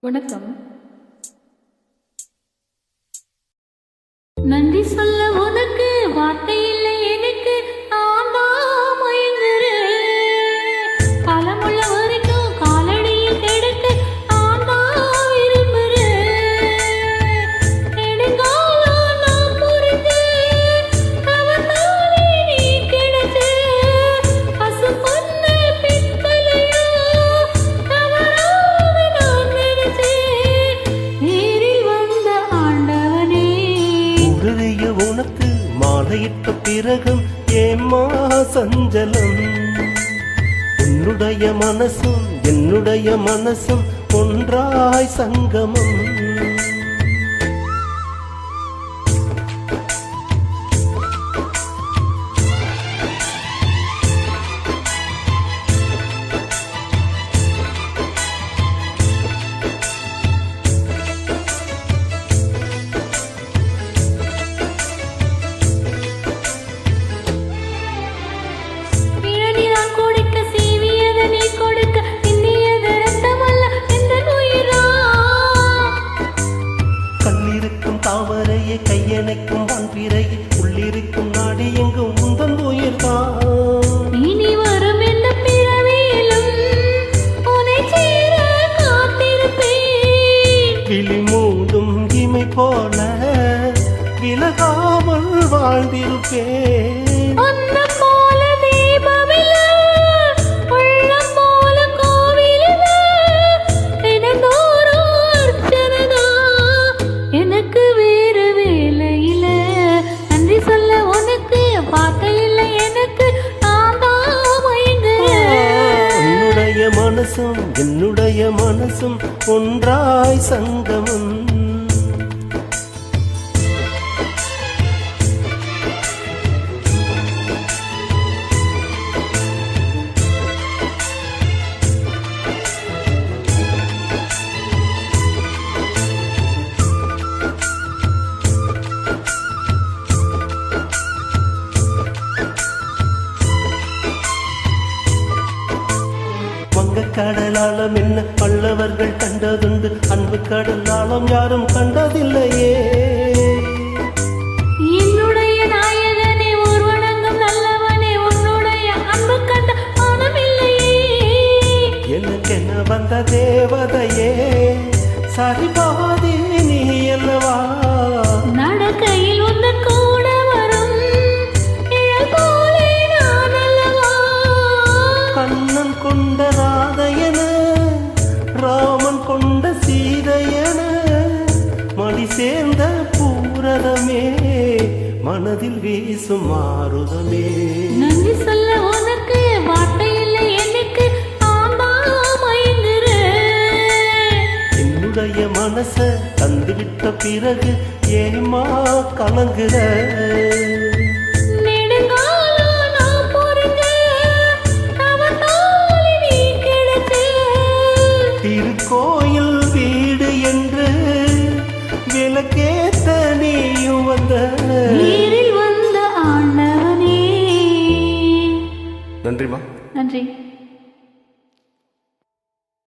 வணக்கம். நன்றி சொல்ல உனக்கு வார்த்தை இல்லை எனக்கு, நான் தான் மயங்குறேன். காலமுள்ள வரைக்கும் காலடியில் கிடக்க நான் தான் விரும்புறேன். நெடுங்காலம் நான் புரிஞ்சேன், அவனாலே நீ கிடைச்ச பசு பொண்ணு பித்தளையா தவறாக நான் நினைச்சேன். நேரில் வந்த ஆண்டவனே, உறுதிய உனக்கு மாலையிட்ட பிறகும் ஏமா சஞ்சலம்? உன்னுடைய மனசும் என்னுடைய மனசும் ஒன்றாய் சங்கமம். பிறனிதான் கொடுக்க சீவியத நீ கொடுக்க, இன்னியது ரத்தமல்ல எந்தன் உயிரா. கல்லிருக்கும் தாமரையை கையணைக்கும் வான்பிறையை உள்ளிருக்கும் நாடி எங்கும் உந்தன் உயிர்தான். இனி வரும் எந்த பிறவியிலும் உன்னை சேர காத்திருப்பேன். விழி மூடும் இமை போல விலகாமல் வாழ்ந்திருப்பேன். உன்னை போல தீபமில்ல, உள்ளம் போல கோவிலில்ல, தினந்தோறும் அர்ச்சனைதான், எனக்கு வேறு வேலை இல்ல. நன்றி சொல்ல உனக்கு வார்த்தை இல்லை எனக்கு, நான் தான் மயங்குறேன். உன்னுடைய மனசும் என்னுடைய மனசும் ஒன்றாய் சங்கமம். கடலாளம் என்ன பல்லவர்கள் கண்டதுண்டு, அன்பு கடலாளம் யாரும் கண்டதில்லையே. என்னுடைய நாயகனே, ஊர்வலங்கும் நல்லவனே, உன்னுடைய அன்பு கண்ட மனமில்லையே. எனக்கென வந்த தேவதையே, சரிபாதி நீ அல்லவா? நடக்கையில் உந்தன் கூட வரும் நிழல் போலே நான் அல்லவா? கண்ணன் கொண்ட ராதையன, ராமன் கொண்ட சீதையன, மடி சேர்ந்த பூரதமே, மனதில் வீசும் மாறுதமே. நன்றி சொல்ல உனக்கு வார்த்தை இல்லை எனக்கு, நான் தான் மயங்குறேன். என்னுடைய மனச தந்துவிட்ட பிறகு ஏமா கலங்குற? நெடுங்காலம் நான் புரிஞ்சேன், அவனாலே நீ கிடைச்ச திருக்கோயில் வீடு என்று விளக்கேத்த நீயும் வந்த. நேரில் வந்த ஆண்டவனே. நன்றிமா. நன்றி.